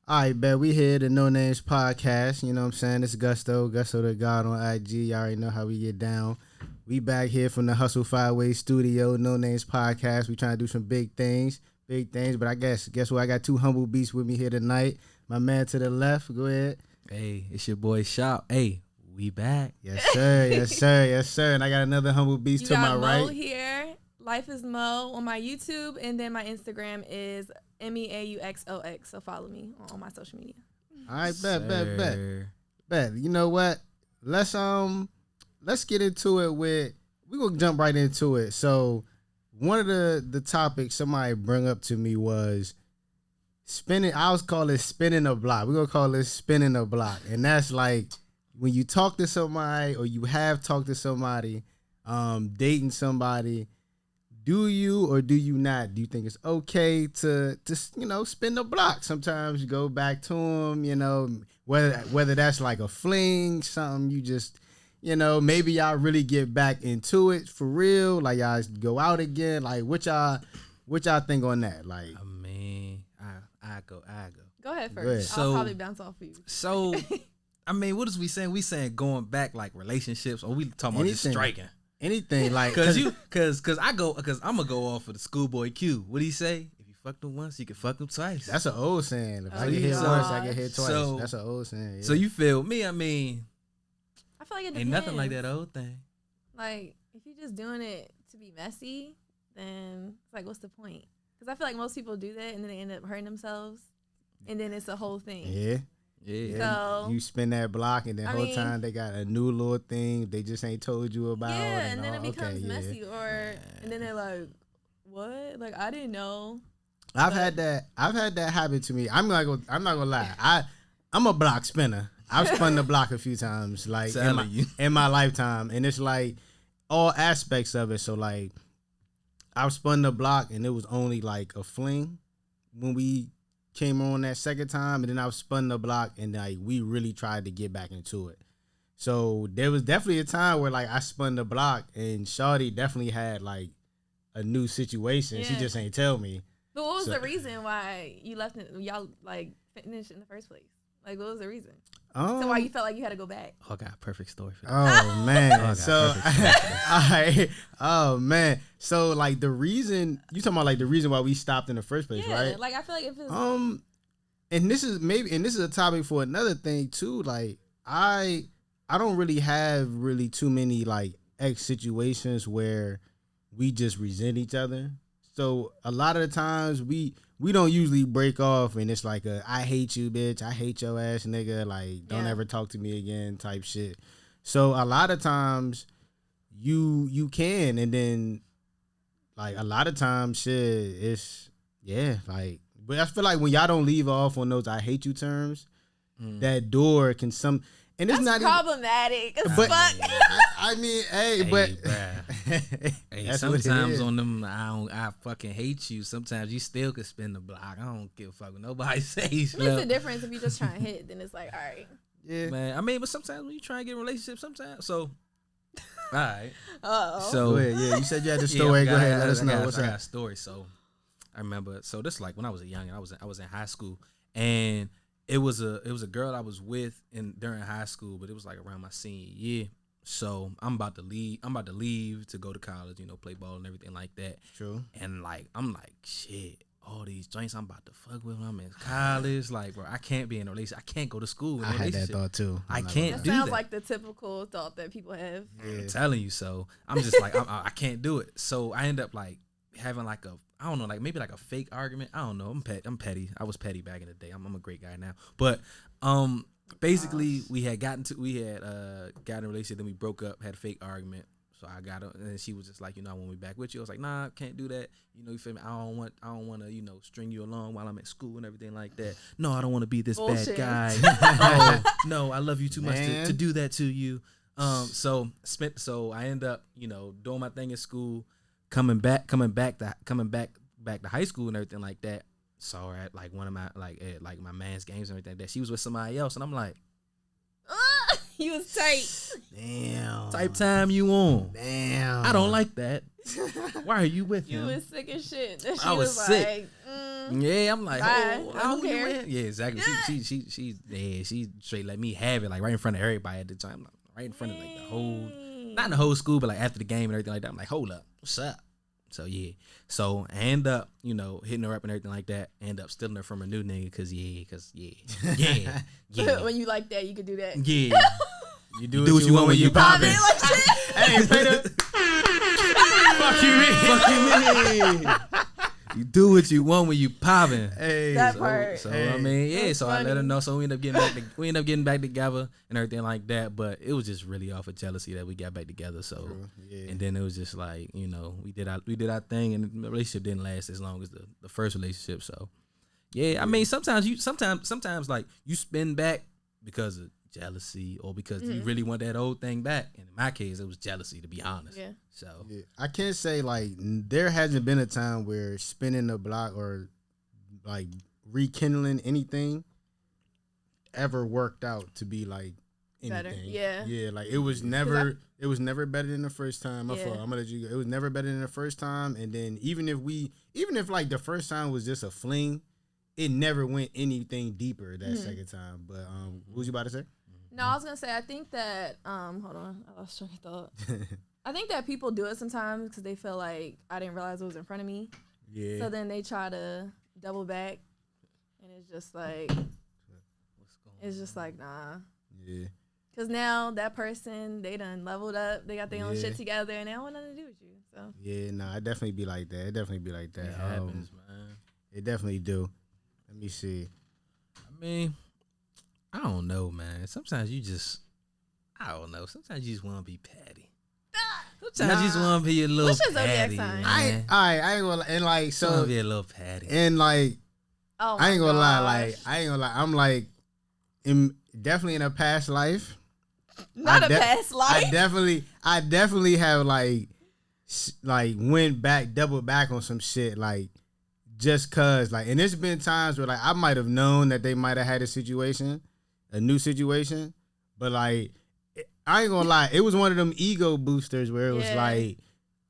All right, bet we here, the No Names Podcast. You know what I'm saying? It's Gusto the God on IG. Y'all already know how we get down. We back here from the Hustle 5-Way Studio, No Names Podcast. We trying to do some big things. But I guess what? I got two humble beasts with me here tonight. My man to the left, go ahead. Hey, it's your boy Shop. Hey, we back. Yes, sir. Yes, sir. And I got another humble beast to my Mo right. here. Life is Mo on my YouTube, and then my Instagram is MEAUXOX. So follow me on all my social media. All right, bet. You know what? Let's get into it we're gonna jump right into it. So one of the topics somebody bring up to me was spinning. I was call it spinning a block. We're gonna call this spinning a block. And that's like when you talk to somebody or you have talked to somebody, dating somebody. Do you or do you not? Do you think it's okay to spin the block? Sometimes you go back to them, whether that's like a fling, something you just, maybe y'all really get back into it for real, like y'all go out again. Like what y'all think on that? Like, I mean, I go. Go ahead first. Go ahead. I'll probably bounce off of you. So, I mean, what is we saying? We saying going back like relationships, or we talking about just striking? Anything like cause I'm gonna go off of the schoolboy Q. What do he say? If you fuck them once, you can fuck them twice. That's an old saying. If I get hit once, I get hit twice. So, that's an old saying. Yeah. So you feel me? I mean, I feel like it depends. Ain't nothing like that old thing. Like if you're just doing it to be messy, then it's like, what's the point? Because I feel like most people do that and then they end up hurting themselves, and then it's a whole thing. Yeah. So you spin that block, and the whole time they got a new little thing they just ain't told you about. Yeah, and then it becomes messy, and then they're like, "What? Like I didn't know." I've had that happen to me. I'm not gonna lie. I'm a block spinner. I've spun the block a few times, like in my lifetime, and it's like all aspects of it. So like, I've spun the block, and it was only like a fling when we came on that second time, and then I was spun the block, and like we really tried to get back into it. So there was definitely a time where like I spun the block, and Shawty definitely had like a new situation. Yeah. She just ain't tell me. But what was the reason why you left it? Y'all like finished in the first place? Like what was the reason? So why you felt like you had to go back? Oh, I got a perfect story for that. Oh man. Oh man. So like the reason you talking about like the reason why we stopped in the first place, right? Like I feel like if it's and this is a topic for another thing too. Like I don't really have too many like ex situations where we just resent each other. So a lot of the times we don't usually break off and it's like I hate you, bitch. I hate your ass, nigga. Like don't ever talk to me again type shit. So a lot of times you can, and then like a lot of times shit it's like, but I feel like when y'all don't leave off on those I hate you terms, that door can and it's that's not problematic. But fuck. I mean, but sometimes on them, I fucking hate you. Sometimes you still could spin the block. I don't give a fuck what nobody says. It makes a difference if you just trying to hit. Then it's like, all right. Yeah, man. I mean, but sometimes when you try and get in a relationship, sometimes all right. So go ahead. Yeah, you said you had the story. Go ahead. Let us know what's up. I got a story. So I remember. So this is like when I was young. I was in high school, and it was a girl I was with during high school, but it was like around my senior year. So I'm about to leave to go to college, play ball and everything like that. True. And like I'm like, shit, all these joints I'm about to fuck with when I'm in college. Like, bro, I can't be in a relationship. I can't go to school in a relationship. I had that thought too. I can't do that. Sounds like the typical thought that people have. Yeah. I'm telling you. So I'm just like, I can't do it. So I end up like having like I don't know, like maybe like a fake argument. I don't know. I'm petty. I was petty back in the day. I'm a great guy now. But basically we had got in a relationship, then we broke up, had a fake argument. So I got her, and then she was just like, I want me back with you. I was like, nah, I can't do that. You feel me? I don't want to, string you along while I'm at school and everything like that. No, I don't want to be this bad guy. Oh, no, I love you too much to do that to you. So I end up, doing my thing at school, coming back to high school and everything like that. Saw her at like one of my like my man's games and everything like that. She was with somebody else, and I'm like, You was tight. Damn. Type time you on. Damn. I don't like that. Why are you with You him? was sick as shit. That she I was sick. like, Yeah, I'm like, bye. oh, I don't who you care. with? Yeah, exactly. She straight let me have it, like right in front of everybody at the time, like, right in front of like the whole, not the whole school, but like after the game and everything like that. I'm like, hold up, what's up? So yeah, so I end up, hitting her up and everything like that. End up stealing her from a new nigga, cause yeah. When you like that, you could do that. Yeah. You do what you want when you poppin'. Like shit. Hey, play the. Fuck you, Fuck you mean? You do what you want when you popping. Hey, That part. So Hey. I mean, yeah. That's So I let her funny. know. So we ended up getting back together and everything like that. But it was just really off of jealousy that we got back together. So yeah. and then it was just like, we did our thing, and the relationship didn't last as long as the first relationship. So yeah, I mean, sometimes like you spin back because of jealousy or because you really want that old thing back. And in my case, it was jealousy, to be honest. Yeah. So Yeah. I can't say like there hasn't been a time where spinning the block or like rekindling anything ever worked out to be like anything. Better. Yeah. Yeah, like it was never better than the first time. My Yeah. fault. I'm gonna let you go. It was never better than the first time. And then even if like the first time was just a fling, it never went anything deeper that second time. But what was you about to say? No, I was gonna say I think that hold on, I lost train of thought. I think that people do it sometimes because they feel like I didn't realize it was in front of me. Yeah. So then they try to double back, and it's just like nah. Yeah. Cause now that person they done leveled up, they got their own Yeah. shit together, and they don't want nothing to do with you. So Yeah, nah, it definitely be like that. It definitely be like that. it happens, man. It definitely do. Let me see. I mean, I don't know, man. Sometimes you just, I don't know. Sometimes you just want to be petty. Sometimes you just want to be a little What's your zodiac petty, sign? man. I ain't gonna, and like, So so, be a little petty. and like, oh my I ain't gonna lie, gosh. like, I ain't gonna lie, I'm like, definitely in a past life. Not I a de- past life. I definitely have like went back, double back on some shit, like, just cause, like, and there's been times where like I might have known that they might have had a new situation, but like, I ain't gonna lie, it was one of them ego boosters where it was Yeah. like,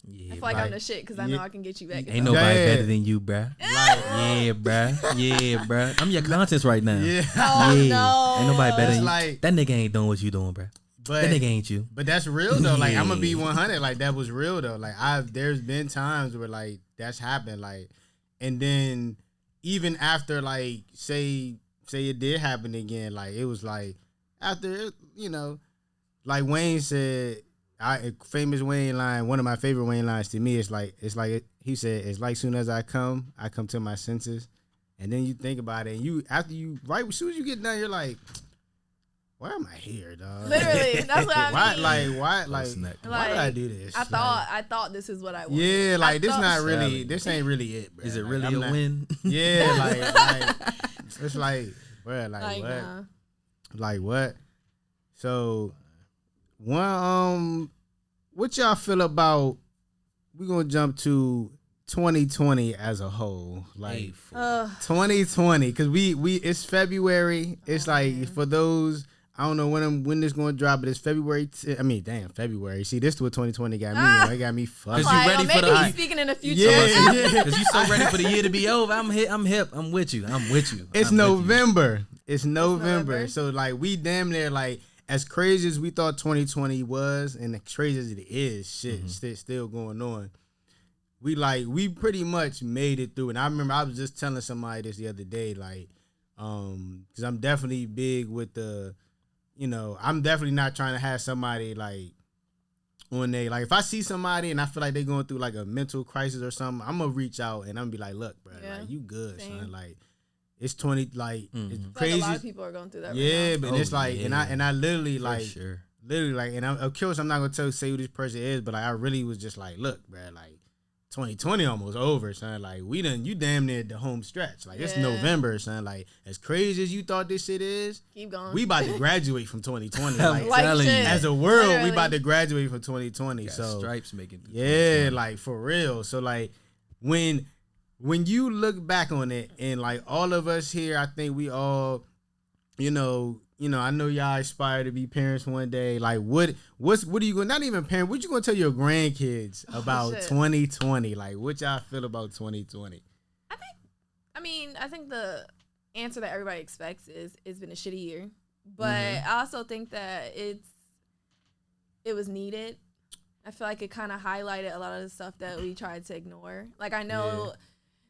Yeah, I feel like like- I'm the shit because I know I can get you back. ain't nobody Yeah. better than you, bruh. Yeah, bruh. Yeah, bruh. I'm your conscience right now. yeah, Oh yeah. no. Ain't nobody better It's than you. like- That nigga ain't doing what you doing, bruh. but That nigga ain't you. But that's real though. Like I'm gonna be Yeah. 100. Like that was real though. Like there's been times where like that's happened. Like, and then even after like say it did happen again. Like it was like after like Wayne said, famous Wayne line. One of my favorite Wayne lines to me is like he said it's like soon as I come to my senses. And then you think about it, and as soon as you get done, you're like, why am I here, dog? Literally, that's what I mean. Why snack. why did I do this? I thought this is what I wanted. Yeah, like this not Sally. really. This ain't really it, bro. Is it Like, really I'm a not- win? Yeah, like it's like, bro, like what? Nah. Like what? So, what y'all feel about? We're gonna jump to 2020 as a whole, like. Hey, 2020, because we it's February. It's like for those I don't know when this going to drop, but it's February. February. See, this is what 2020 got me. On. It got me fucked. 'Cause you ready for maybe the- he's speaking in the future. Yeah. Cause you so ready for the year to be over. I'm hip. I'm with you. It's I'm with you. November. It's November. November. So like we damn near like as crazy as we thought 2020 was, and as crazy as it is, shit, still going on. We pretty much made it through. And I remember I was just telling somebody this the other day, like, because I'm definitely big with the, I'm definitely not trying to have somebody like on they, like if I see somebody and I feel like they're going through like a mental crisis or something, I'm gonna reach out and I'm gonna be like, look, bro, Yeah. like you good, Same. son. Like it's 20, like it's I feel like crazy. a lot of people are going through that Yeah, right but Oh, it's like, yeah. and I literally For like, sure. literally like, and of course I'm not gonna say who this person is, but like I really was just like, look, bro, like 2020 almost over, son. Like you damn near the home stretch. Like it's Yeah. November, son. Like as crazy as you thought this shit is, now. Keep going. we about to graduate from 2020. I'm Like, Like telling you. shit. as a world, we Literally. about to graduate from 2020. Got So stripes making. through yeah, 2020. like for real. So like when you look back on it, and like all of us here, I think we all, I know y'all aspire to be parents one day. Like, what are you going? Not even parent. What you gonna tell your grandkids about 2020? Like, what y'all feel about 2020? I think the answer that everybody expects is it's been a shitty year, but I also think that it was needed. I feel like it kind of highlighted a lot of the stuff that we tried to ignore. Like, I know.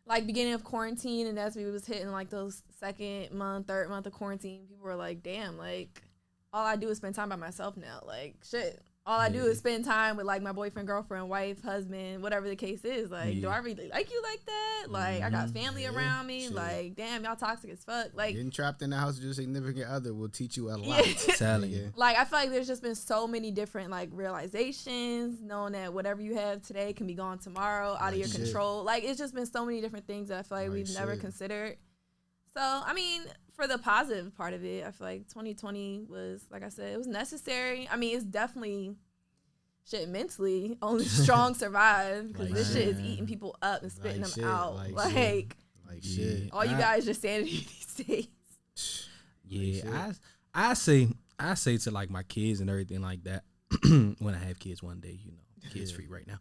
Like, beginning of quarantine, and as we was hitting, like, those second month, third month of quarantine, people were like, damn, like, all I do is spend time by myself now. Like, shit. All I do is spend time with, like, my boyfriend, girlfriend, wife, husband, whatever the case is. Like, do I really like you like that? Like, I got family around me. Shit. Like, damn, y'all toxic as fuck. Like, getting trapped in the house with your significant other will teach you a lot. Like, I feel like there's just been so many different, like, realizations, knowing that whatever you have today can be gone tomorrow, out of your control. Like, it's just been so many different things that I feel like we've never considered. So, I mean, for the positive part of it, I feel like 2020 was, like I said, it was necessary. I mean, it's definitely shit mentally. Only strong survive, because this shit is eating people up and spitting them out. Like shit. All you guys just sanity these days. Yeah, I say to, like, my kids and everything like that, when I have kids one day, kids free right now.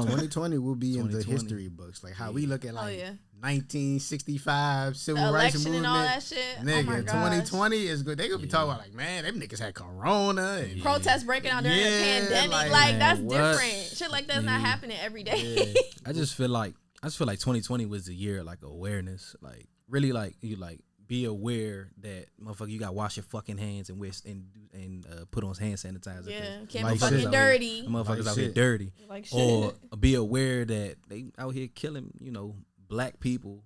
2020 will be in the history books, like how we look at 1965 civil rights movement and all that shit. Nigga, 2020 is good. They gonna be talking about, like, man, them niggas had corona and protests breaking out during the pandemic. Like that's different. Shit like that's not happening every day. I just feel like 2020 was the year of, like, awareness. Like, really, like, you like be aware that, motherfucker, you got to wash your fucking hands and put on hand sanitizer. Yeah, can't be fucking dirty. Motherfuckers out here dirty. Like shit. Or be aware that they out here killing, black people,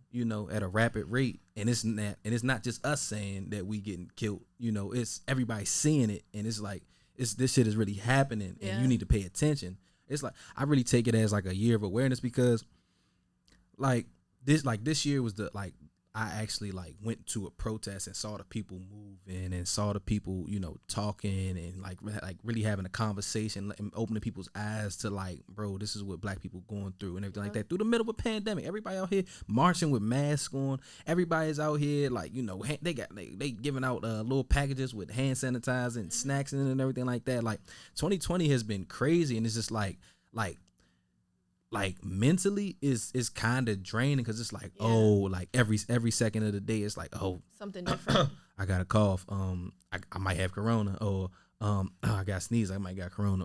at a rapid rate. And it's not just us saying that we getting killed. It's everybody seeing it, and it's like this shit is really happening, and you need to pay attention. It's like I really take it as like a year of awareness, because this year was I actually went to a protest and saw the people moving and saw the people, talking and like really having a conversation and opening people's eyes to, like, bro, this is what black people going through and everything like that. Through the middle of a pandemic, everybody out here marching with masks on. Everybody's out here they giving out little packages with hand sanitizer and snacks in it and everything like that. Like, 2020 has been crazy, and it's just like mentally is kind of draining, because it's like, every second of the day it's like, something different. I got a cough, I might have corona, or I got sneeze, I might got corona,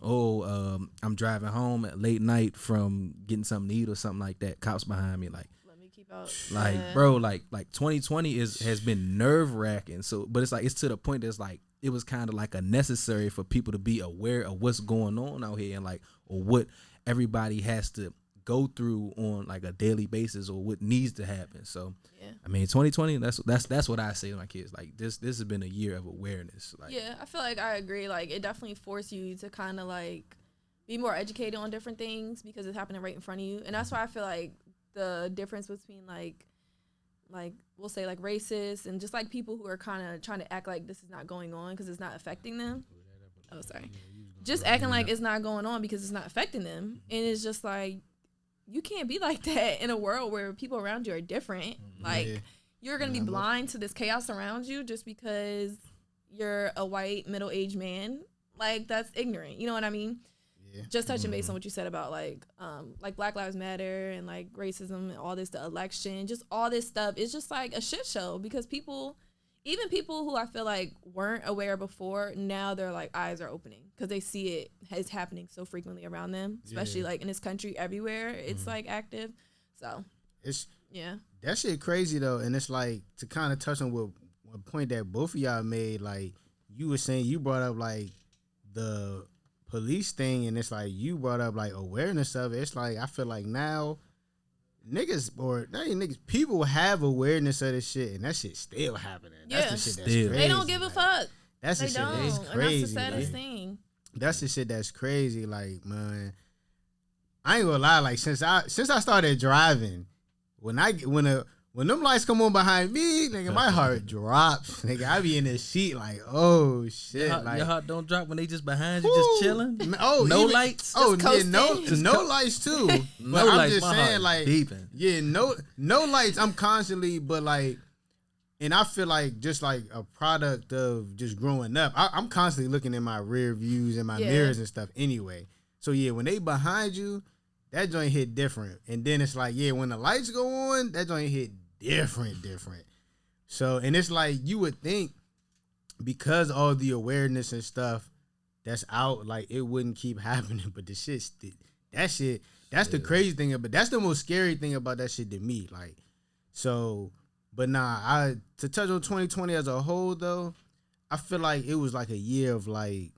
I'm driving home at late night from getting something to eat or something like that, cops behind me, like, let me keep out. Like, bro, like 2020 has been nerve-wracking. So, but it's to the point that's like, it was kind of like a necessary for people to be aware of what's going on out here, and like, or what everybody has to go through on like a daily basis, or what needs to happen. So I mean, 2020, that's what I say to my kids. Like, this has been a year of awareness. Like, I feel like I agree. Like, it definitely forced you to kind of like be more educated on different things, because it's happening right in front of you. And that's why I feel like the difference between like we'll say like racist and just like people who are kind of trying to act like this is not going on because it's not affecting them. Oh, sorry. Just acting like it's not going on because it's not affecting them. And it's just like, you can't be like that in a world where people around you are different. Like, you're going to be blind to this chaos around you just because you're a white middle-aged man. Like, that's ignorant. You know what I mean? Just touching base on what you said about like Black Lives Matter and like racism and all this, the election, just all this stuff. It's just like a shit show, because even people who I feel like weren't aware before, now their like eyes are opening because they see it is happening so frequently around them, especially like in this country, everywhere it's like active. So it's that shit crazy though. And it's like, to kind of touch on what one point that both of y'all made, like you were saying, you brought up like the police thing, and it's like you brought up like awareness of it. It's like, I feel like now niggas, or not even niggas, people have awareness of this shit, and that shit still happening. That's the shit that's crazy. They don't give a fuck. That's the shit that's crazy. And that's the saddest thing. That's the shit that's crazy. Like, man, I ain't gonna lie. Like, since I started driving, when them lights come on behind me, nigga, my heart drops. Nigga, I be in this seat like, oh shit. Your heart don't drop when they just behind you, just chilling. Oh, no lights. Oh yeah, no lights too. No I'm lights. just saying, like, beeping. no lights. I'm constantly, but like, And I feel like just like a product of just growing up, I'm constantly looking in my rear views and my mirrors and stuff anyway. So yeah, when they behind you, that joint hit different. And then it's like, yeah, when the lights go on, that joint hit different. So, and it's like you would think because all the awareness and stuff that's out, like it wouldn't keep happening. But the shit, that's the crazy thing. But that's the most scary thing about that shit to me. Like, so, but nah, to touch on 2020 as a whole though, I feel like it was like a year of like,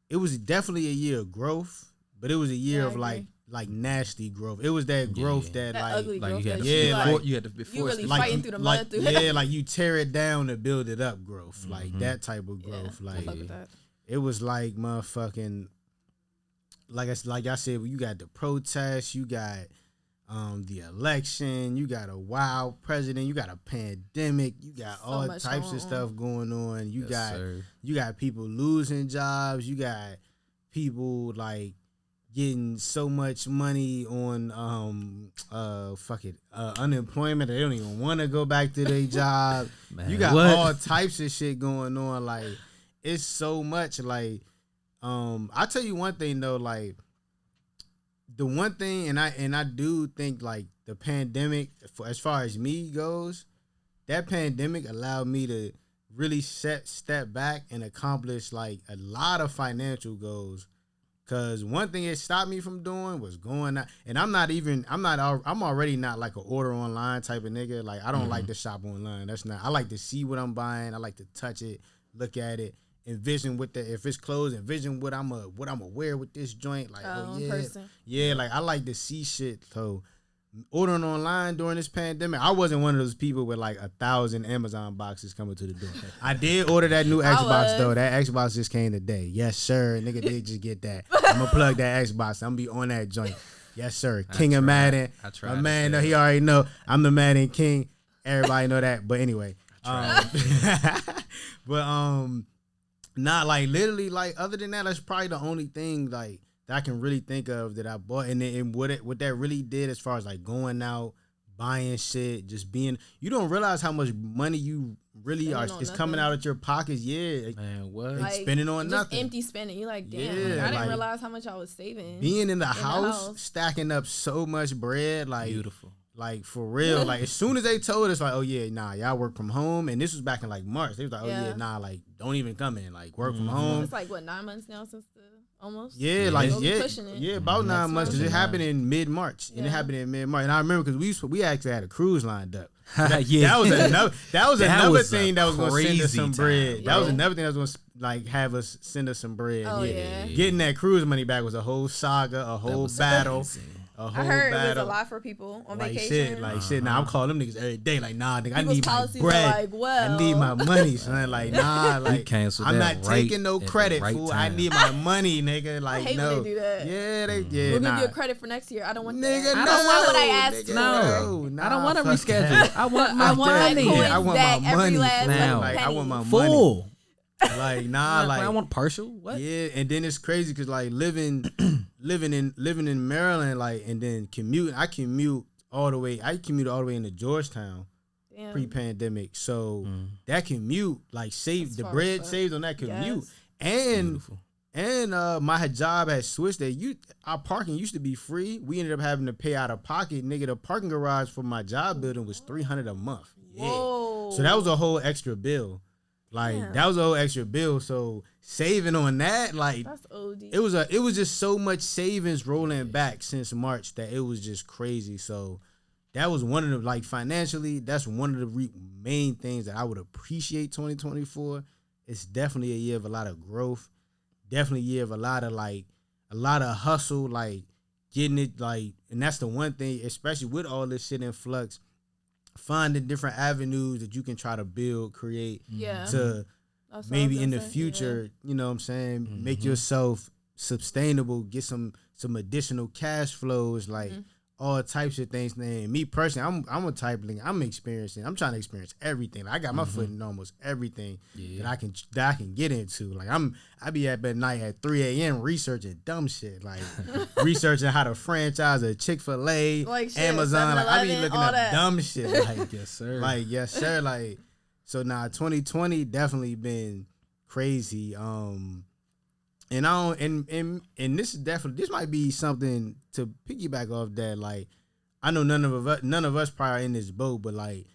it was definitely a year of growth, but it was a year of like nasty growth. It was that growth that like ugly growth. You had to be you really like, fighting through the mud through it. Yeah, like you tear it down to build it up growth. Like that type of growth. Like it was like motherfucking like I said, you got the protests, you got the election, you got a wild president, you got a pandemic, you got all types of stuff going on. You got people losing jobs, you got people like getting so much money on unemployment that they don't even want to go back to their job. Man, you got all types of shit going on. Like it's so much. Like I'll tell you one thing though, like the one thing, and I do think like the pandemic, as far as me goes, that pandemic allowed me to really step back and accomplish like a lot of financial goals. Cause one thing it stopped me from doing was going out, and I'm already not like an order online type of nigga. Like I don't like to shop online. I like to see what I'm buying. I like to touch it, look at it, envision if it's clothes, envision what I'm gonna wear with this joint. Like like I like to see shit. So ordering online during this pandemic, I wasn't one of those people with like 1,000 Amazon boxes coming to the door. I did order that new Xbox though. That Xbox just came today. Yes, sir. Nigga did just get that. I'm gonna plug that Xbox. I'm gonna be on that joint. Yes, sir. King of Madden. My man, he already know I'm the Madden King. Everybody know that. But anyway, not like literally like other than that, that's probably the only thing like that I can really think of that I bought. And what that really did as far as like going out, buying shit, just being, you don't realize how much money you really is coming out of your pockets. Yeah. Man, what? Like, spending on just nothing. Empty spending. You're like, damn, I didn't realize how much I was saving. Being in the house, stacking up so much bread. Like, beautiful. Like for real, like as soon as they told us, like, oh yeah, nah, y'all work from home, and this was back in like March. They was like, oh yeah, nah, like don't even come in, like work from home. It's like what 9 months now since the almost. Yeah, like about 9 months because it happened in mid-March, and it happened in mid-March, and I remember because we actually had a cruise lined up. That was another thing that was gonna send us some bread. That was another thing that was gonna like have us send us some bread. Oh, Getting that cruise money back was a whole saga, a whole battle. I heard it was a lot for people on vacation. Shit. Now I'm calling them niggas every day. Like, nah, nigga, I need my bread. I need my money, son. Like, nah, like, I'm not taking no credit, fool. I need my money, nigga. Like, I hate when they do that. We'll give you a credit for next year. I don't want nigga, that. I don't want what I asked for. No, I don't want to reschedule. I want my money. I want my money now. I want my money. Like like I want partial. What? Yeah, and then it's crazy because like living in Maryland, like, and then commuting. I commuted all the way into Georgetown pre-pandemic. So that commute like saved the bread saved on that commute. And my job had switched that our parking used to be free. We ended up having to pay out of pocket. Nigga, the parking garage for my job building was $300 a month. Yeah. Whoa. So that was a whole extra bill. Like that was a whole extra bill. So saving on that, like that's OD. It was just so much savings rolling back since March that it was just crazy. So that was one of the, like, financially, that's one of the main things that I would appreciate 2024. It's definitely a year of a lot of growth. Definitely a year of a lot of hustle, like getting it, like, and that's the one thing, especially with all this shit in flux. Finding different avenues that you can try to build, create to maybe in the future, you know what I'm saying, make yourself sustainable, get some additional cash flows, like all types of things. And me personally, I'm a type of nigga. I'm trying to experience everything. Like, I got my foot in almost everything that I can get into. Like, I be up at night at 3 a.m. researching dumb shit. Like researching how to franchise a Chick-fil-A, like Amazon. Like, I be looking up dumb shit. Like, yes, sir. Like, yes, sir. Like, so now 2020 definitely been crazy. And I don't, and this is definitely, this might be something to piggyback off that. Like, I know none of us probably are in this boat, but like,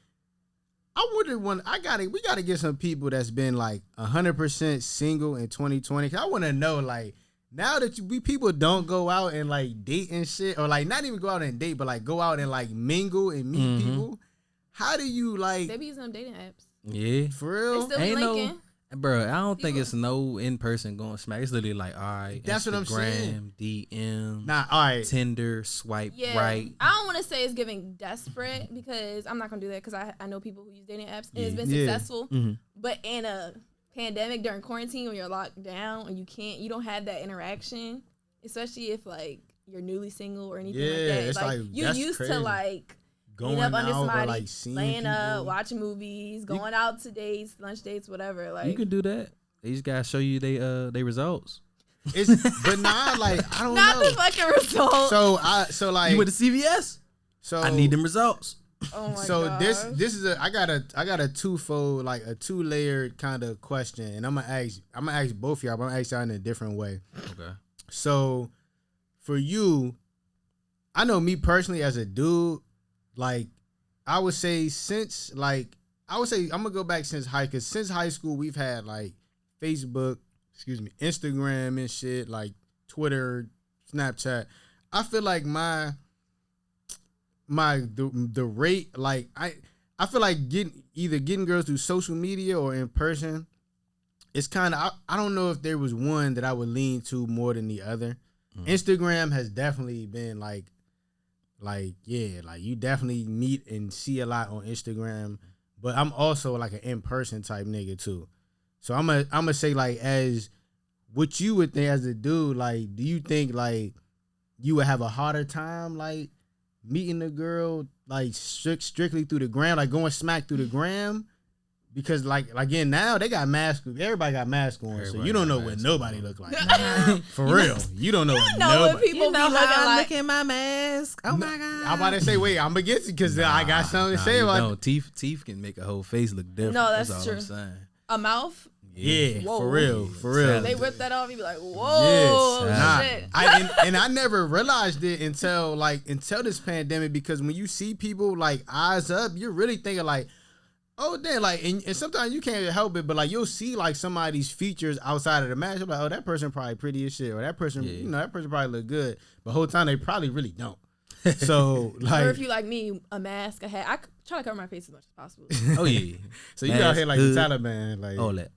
we gotta get some people that's been like 100% single in 2020. Cause I want to know, like, now that people don't go out and like date and shit, or like not even go out and date, but like go out and like mingle and meet people. How do you like? They be using them dating apps. Yeah, for real. They still be linking. Bro, I don't think it's no in person going smack. It's literally like, all right, that's Instagram, what I'm saying. DM, nah, all right, Tinder, swipe right. I don't want to say it's giving desperate because I'm not gonna do that because I know people who use dating apps and it's been successful. But in a pandemic during quarantine when you're locked down and you don't have that interaction, especially if like you're newly single or anything like that. It's like you're used crazy. to like going up under out somebody, or like seeing laying people. up, watching movies, going out to dates, lunch dates, whatever. Like you can do that. They just gotta show you they results. But nah, like I don't not know. the fucking results. So like you went to CVS. So I need them results. Oh my so gosh. this is I got a twofold, like a 2-layered kind of question, and I'm gonna ask both of y'all, but I'm gonna ask y'all in a different way. Okay. So for you, I know me personally as a dude, like I would say I'm gonna go back since high school we've had like Facebook, Instagram and shit, like Twitter, Snapchat. I feel like the rate, like I feel like getting girls through social media or in person, it's kind of I don't know if there was one that I would lean to more than the other. Instagram has definitely been like you definitely meet and see a lot on Instagram, but I'm also like an in-person type nigga too. So I'm gonna say, like, as what you would think as a dude, like, do you think like you would have a harder time like meeting a girl like strictly through the gram, like going smack through the gram? Because like again, now they got masks. Everybody got masks on, so you don't know what nobody look like. For real, you don't know what nobody. What people be looking like. Look at my mask. Oh my god! I'm about to say, wait, I'm against it because I got something to say about it. Teeth can make a whole face look different. No, that's all true. I'm saying. A mouth. Yeah, whoa. for real. They whip that off, you be like, whoa, shit. I never realized it until this pandemic, because when you see people like eyes up, you're really thinking like, oh damn, like, and sometimes you can't help it, but like you'll see like somebody's features outside of the mask. You're like, oh, that person probably pretty as shit, or that person, that person probably look good, but the whole time they probably really don't. So like, or if you like me, a mask, a hat, I try to cover my face as much as possible. Oh yeah. So you out here like the Taliban, like all that.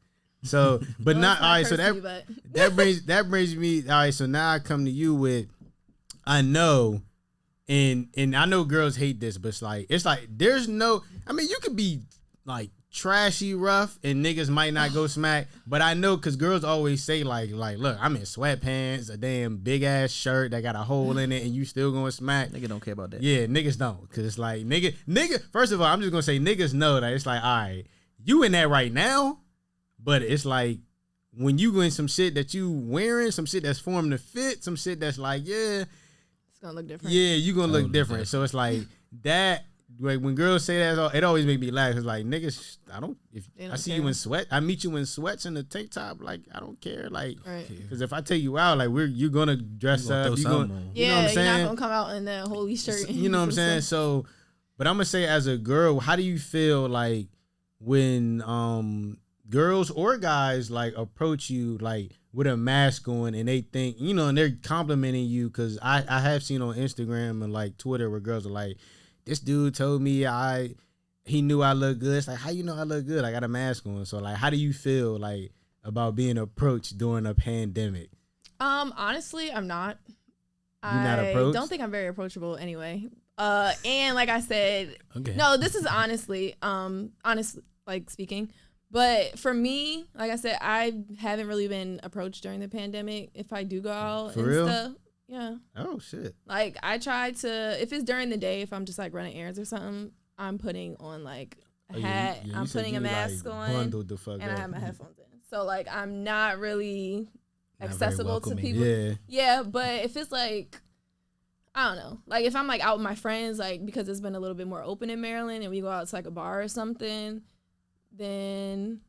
So, but not all right. So that brings me all right. So now I come to you with, I know, and I know girls hate this, but it's like there's no. I mean, you could be like trashy rough, and niggas might not go smack. But I know because girls always say like, look, I'm in sweatpants, a damn big ass shirt that got a hole in it, and you still going smack. Nigga don't care about that. Yeah, niggas don't, because it's like nigga. First of all, I'm just gonna say niggas know that it's like, all right, you in that right now. But it's like when you in some shit that you wearing, some shit that's forming to fit, some shit that's like, it's gonna look different. Yeah, you gonna look different. So it's like that. Like when girls say that, it always make me laugh. It's like, niggas, if I see you in sweat, I meet you in sweats and a tank top, like I don't care, like, because if I take you out, like you're gonna dress up, you know what I'm saying? You're not gonna come out in that holy shirt. You know what I'm saying? So, but I'm gonna say as a girl, how do you feel like when girls or guys like approach you like with a mask on and they think, and they're complimenting you? Because I have seen on Instagram and like Twitter where girls are like, this dude told me he knew I look good. It's like, how you know I look good? I got a mask on. So like, how do you feel like about being approached during a pandemic? Honestly, I'm not. Not approached? Don't think I'm very approachable anyway. And like I said, no, this is honestly like speaking. But for me, like I said, I haven't really been approached during the pandemic. If I do go out For and real? stuff, Yeah. Oh shit. Like I try to, if it's during the day, if I'm just like running errands or something, I'm putting on like a hat. I'm putting a mask on, bundled the fuck and up. I have my headphones in. So like I'm not really Not accessible to people. Yeah, but if it's like, I don't know, like if I'm like out with my friends, like because it's been a little bit more open in Maryland, and we go out to like a bar or something, then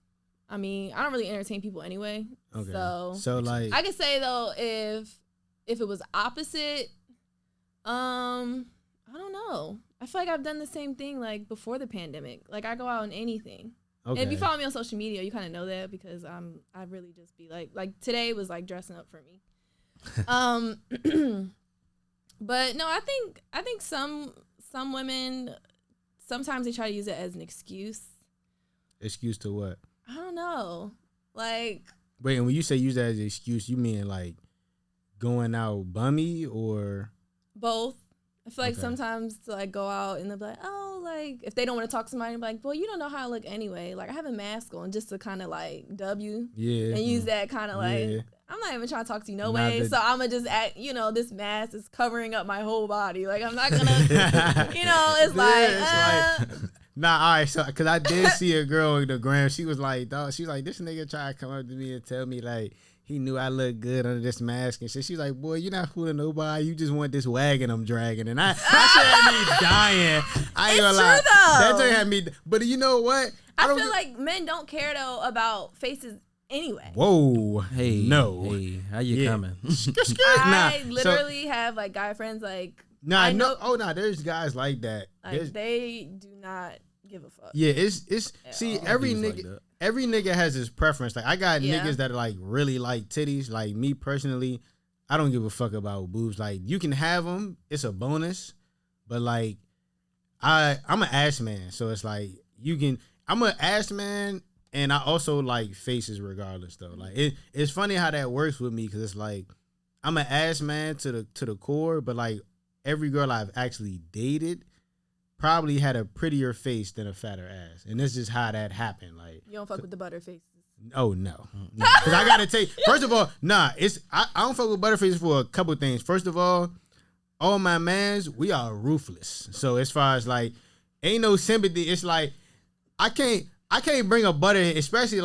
I mean I don't really entertain people anyway. Okay. So like I could say though if it was opposite, I don't know. I feel like I've done the same thing like before the pandemic. Like I go out on anything. Okay. And if you follow me on social media, you kind of know that because I really just be like today was like dressing up for me. But no, I think some women sometimes they try to use it as an excuse. Excuse to what? I don't know. Like wait, and when you say use that as an excuse, you mean like going out bummy or both? I feel like sometimes to like go out and they'll be like, oh, like if they don't want to talk to somebody, like, well, you don't know how I look anyway. Like I have a mask on just to kind of like W. Yeah. And use that kind of like, I'm not even trying to talk to you no way. So I'm going to just act, this mask is covering up my whole body. Like I'm not going to, it's like. Nah, all right, so, because I did see a girl on the gram. She was like, this nigga tried to come up to me and tell me, like, he knew I looked good under this mask and shit. She's like, boy, you're not fooling nobody. You just want this wagon I'm dragging. And I shit had me dying. I ain't gonna lie. That thing had me, but you know what? I feel like men don't care, though, about faces anyway. Whoa. Hey. No. Hey, how you coming? I literally have, like, guy friends, like. Nah, no. Oh, no, there's guys like that. Like, they do not give a fuck. Yeah, it's see, every nigga has his preference. Like I got niggas that like really like titties. Like me personally, I don't give a fuck about boobs. Like you can have them, it's a bonus. But like I'm an ass man, so it's like I'm an ass man, and I also like faces regardless though. Like it's funny how that works with me because it's like I'm an ass man to the core, but like every girl I've actually dated probably had a prettier face than a fatter ass, and this is how that happened. Like you don't fuck with the Butterfaces. Oh no, because I gotta tell you. First of all, I don't fuck with Butterfaces for a couple things. First of all my mans, we are ruthless. So as far as like, ain't no sympathy. It's like I can't bring a butter, especially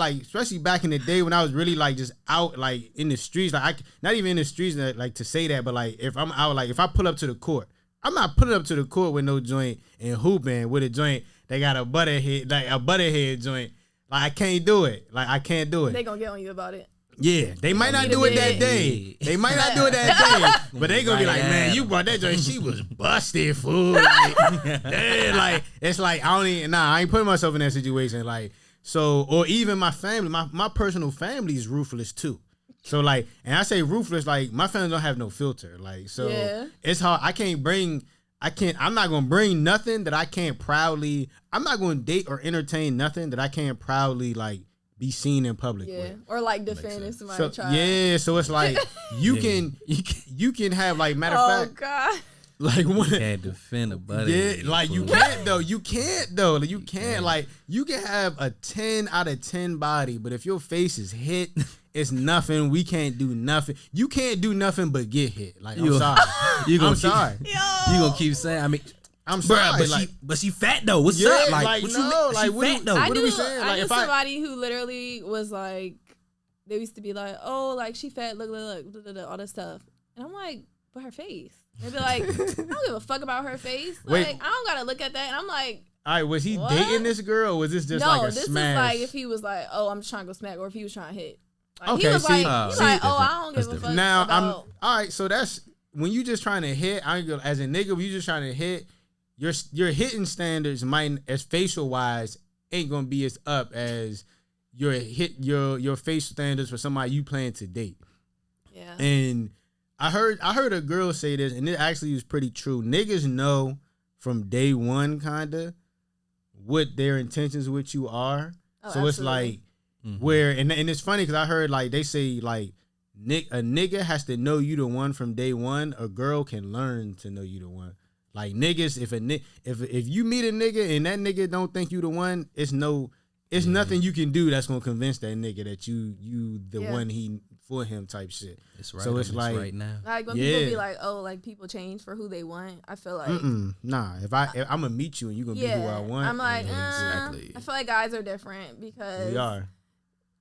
back in the day when I was really like just out like in the streets. Like not even in the streets like to say that, but like if I'm out, like if I pull up to the court. I'm not putting up to the court with no joint and hooping with a joint. They got a butterhead joint. Like I can't do it. They gonna get on you about it. Yeah, they might not do it that day. They might not do it that day, but they gonna be like, man, you brought that joint. She was busted, fool. Like it's like I ain't putting myself in that situation. Like so, or even my family, my personal family is ruthless too. So like, and I say ruthless, like my family don't have no filter. Like, so it's hard. I'm not going to bring nothing that I can't proudly, I'm not going to date or entertain nothing that I can't proudly like be seen in public with. Or like defend if somebody tries. Yeah. So it's like, you can have like, matter of fact. Oh God. Like you can't defend a buddy. Yeah, like you can't though. You can't though. Like, you can't. Like you can have a 10 out of 10 body, but if your face is hit, it's nothing. We can't do nothing. You can't do nothing but get hit. Like I'm sorry. I'm sorry. You gonna keep saying? I mean, I'm sorry. But she fat though. What's up? Like what no, you like she fat though. What are we saying? I knew somebody who literally was like, they used to be like, oh, like she fat. Look, all this stuff, and I'm like, but her face. They'd be like, I don't give a fuck about her face. Like, I don't gotta look at that. And I'm like, all right, was he dating this girl, or was this just like a smash? No, this is like if he was like, oh, I'm just trying to go smack, or if he was trying to hit. Like, okay, he was like, oh, I don't give a fuck. Now all right. So that's when you just trying to hit. As a nigga, when you just trying to hit, your hitting standards might, as facial wise, ain't gonna be as up as your facial standards for somebody you plan to date. Yeah. And I heard a girl say this, and it actually is pretty true. Niggas know from day one, kinda, what their intentions with you are. Oh, so absolutely. It's like where, and it's funny because I heard like they say like a nigga has to know you the one from day one. A girl can learn to know you the one. Like niggas, if you meet a nigga and that nigga don't think you the one, it's nothing you can do that's gonna convince that nigga that you the one he for him type shit. It's right. So it's like right now. Like when people be like, oh, like people change for who they want. I feel like nah. If I'm gonna meet you and you gonna be who I want, I'm like, exactly. I feel like guys are different because we are.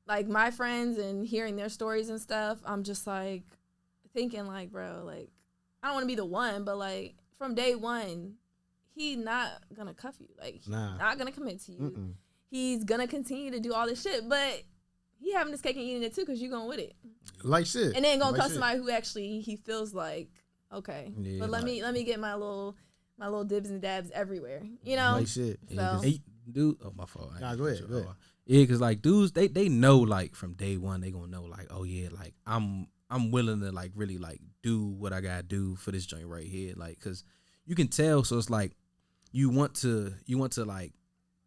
Like my friends and hearing their stories and stuff, I'm just like thinking like, bro, like I don't want to be the one, but like from day one, he not gonna cuff you. Like he's not gonna commit to you. He's gonna continue to do all this shit, but he having this cake and eating it too because you going with it. Like shit. And then gonna cuff somebody who actually he feels like, okay. Yeah, but let me get my little dibs and dabs everywhere. You know? Like shit. So. Hey, dude, oh my fault. Nah, go ahead. Yeah, cause like dudes, they know like from day one they gonna know like, oh yeah, like I'm willing to like really like do what I gotta do for this joint right here, like, cause you can tell. So it's like you want to like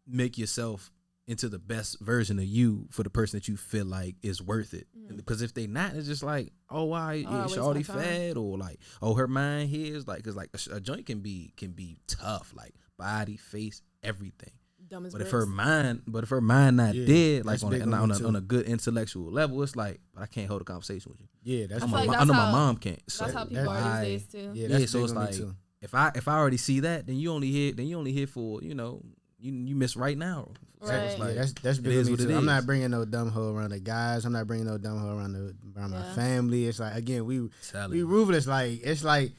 make yourself into the best version of you for the person that you feel like is worth it. Because if they not, it's just like, oh why shawty fat, or like, oh her mind here is like, cause like a joint can be tough, like body, face, everything. But if her mind not dead, like on a good intellectual level, it's like, but I can't hold a conversation with you. Yeah, that's I know my mom can't. So that's how people are these days too. Yeah, so it's like if I already see that, then you only here for, you know, you miss right now. Right. So it's like, that's big with me too. I'm not bringing no dumb hoe around the guys. I'm not bringing no dumb hoe around my family. It's like, again, we ruthless. Like it's like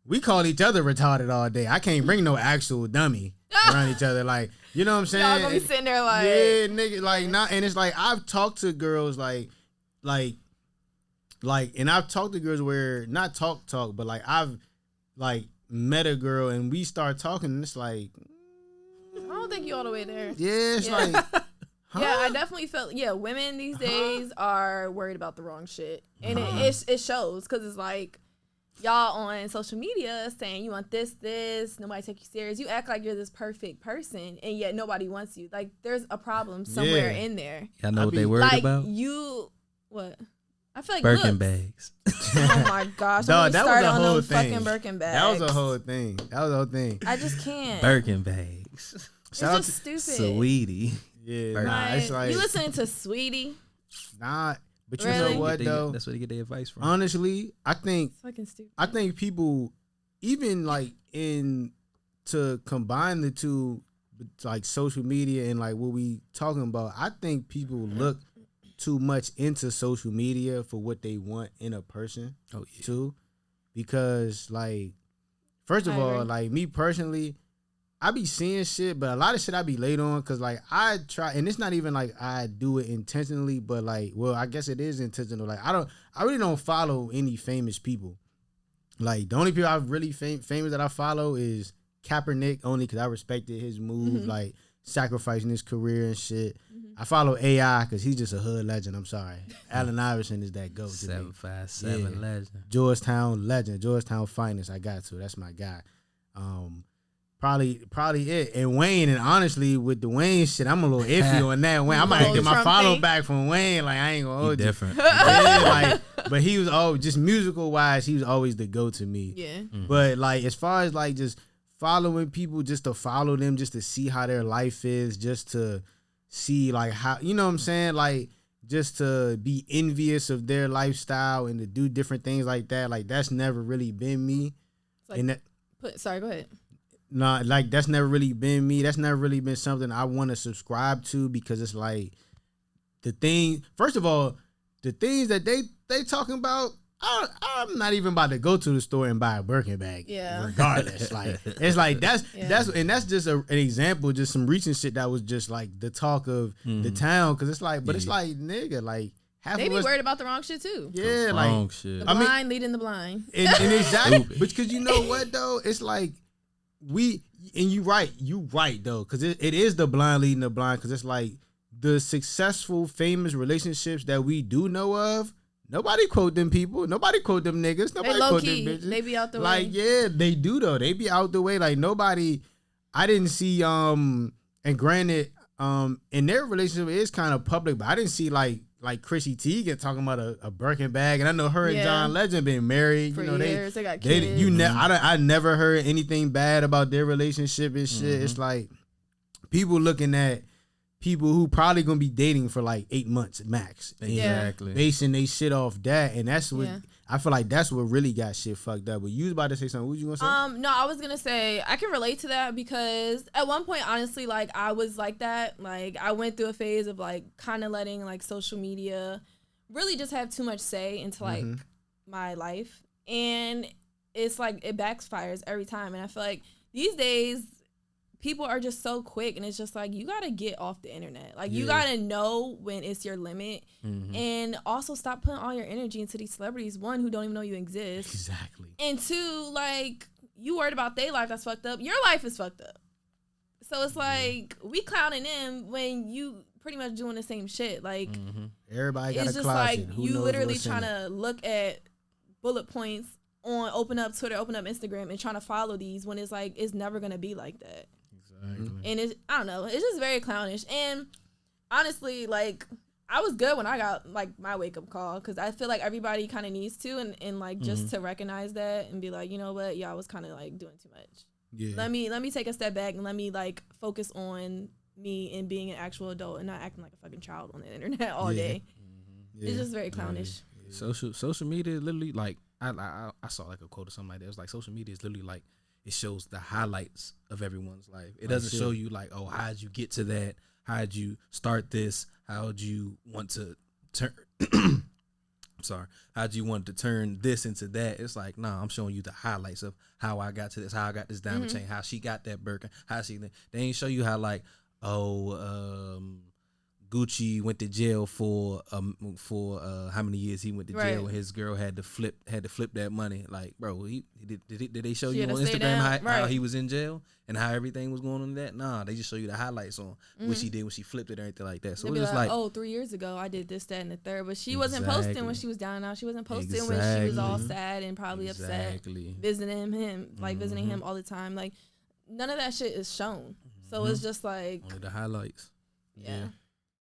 we call each other retarded all day. I can't bring no actual dummy around each other. Like, you know what I'm saying? Y'all gonna be sitting there like, yeah, nigga, like not. And it's like I've talked to girls like, and I've talked to girls where not talk, but like I've like met a girl and we start talking and it's like, I don't think you all the way there. Yeah, it's like, huh? Yeah, I definitely felt. Yeah, women these days are worried about the wrong shit, and it shows because it's like y'all on social media saying you want this, nobody take you serious. You act like you're this perfect person, and yet nobody wants you. Like there's a problem somewhere in there. Y'all know what they worried like, about? What? I feel like Birkin bags. Oh my gosh! Dog, that was a whole thing. Fucking Birkin bags. That was a whole thing. I just can't. Birkin bags. It's just stupid. Sweetie. Yeah, nah, it's like you listening to Sweetie. Nah, but you Really? know what though? That's where they get their advice from. Honestly, I think It's fucking stupid. I think people, even like to combine the two, like social media and like what we talking about, I think people look too much into social media for what they want in a person. Oh yeah. Too, because like, first of I all, agree. like me personally, I be seeing shit, but a lot of shit I be late on because like I try, and it's not even like I do it intentionally, but like, well, I guess it is intentional. Like I really don't follow any famous people. Like the only people I really famous that I follow is Kaepernick, only because I respected his move, like sacrificing his career and shit. I follow AI because he's just a hood legend. I'm sorry, Allen Iverson is that GOAT. 757 legend. Georgetown legend, Georgetown finest. I got to. That's my guy. Probably it. And Wayne, and honestly, with the Wayne shit, I'm a little iffy on that. Wayne, I might get my follow back from Wayne. Like I ain't gonna hold you. Different. Yeah, like, but he was just musical wise, he was always the go to me. Yeah. But like as far as like just following people, just to follow them, just to see how their life is, just to see like how, you know what I'm saying, like just to be envious of their lifestyle and to do different things like that. Like that's never really been me. Like, and that, sorry, go ahead. nah, like that's never really been me. That's never really been something I want to subscribe to because it's like first of all, the things that they talking about, I'm not even about to go to the store and buy a Birkin bag. Yeah. Regardless, like it's like that's just an example, just some recent shit that was just like the talk of the town. Because it's like, but it's like nigga, like half They of be us, worried about the wrong shit too. yeah, Wrong like shit. The blind leading the blind. and exactly, Stupid. because you know what though, it's like you right though, because it is the blind leading the blind, because it's like the successful famous relationships that we do know of, nobody quote them people, nobody quote them niggas, nobody They low quote key. them bitches. They be out the Like way. yeah, they do though, they be out the way. Like nobody, I didn't see and granted in their relationship it is kind of public, but I didn't see like Chrissy Teigen talking about a Birkin bag, and I know her and John Legend been married. For you know years. They got they kids. I never heard anything bad about their relationship and shit. It's like people looking at people who probably gonna be dating for like 8 months max. Exactly. Basing they shit off that, and that's what Yeah. I feel like that's what really got shit fucked up. But you was about to say something. What was you gonna say? No, I was gonna say I can relate to that because at one point, honestly, like I was like that. Like I went through a phase of like kind of letting like social media really just have too much say into like my life, and it's like it backfires every time. And I feel like these days people are just so quick, and it's just like you gotta get off the internet. Like you gotta know when it's your limit, and also stop putting all your energy into these celebrities. One, who don't even know you exist. Exactly. And two, like you worried about their life that's fucked up. Your life is fucked up. So it's like we clowning them when you pretty much doing the same shit. Like everybody got it's a just closet. like Who you knows literally what's in trying it? to look at bullet points on open up Twitter, open up Instagram, and trying to follow these when it's like it's never gonna be like that. Exactly. And it's I don't know, it's just very clownish. And honestly, like I was good when I got like my wake up call because I feel like everybody kind of needs to and like just to recognize that and be like, you know what, yeah, I was kind of like doing too much. Yeah. Let me take a step back and let me like focus on me and being an actual adult and not acting like a fucking child on the internet all day. Yeah. It's just very clownish. Social media is literally like I saw like a quote or something like that. It was like social media is literally like it shows the highlights of everyone's life. It doesn't show you like, oh, how'd you get to that? How'd you start this? How'd you want to turn I'm sorry. How'd you want to turn this into that? It's like, nah, I'm showing you the highlights of how I got to this, how I got this diamond chain, how she got that Birkin, how she they ain't show you how like, Gucci went to jail for how many years he went to jail and his girl had to flip that money. Like, bro, did they show She you had on to stay Instagram down, how he was in jail and how everything was going on in that? Nah, they just show you the highlights on what she did when she flipped it or anything like that. So They'd it's be like, oh, 3 years ago I did this, that, and the third. But she wasn't posting when she was down and out. She wasn't posting when she was all sad and probably upset, visiting him visiting him all the time. Like none of that shit is shown. So it's just like only the highlights. Yeah.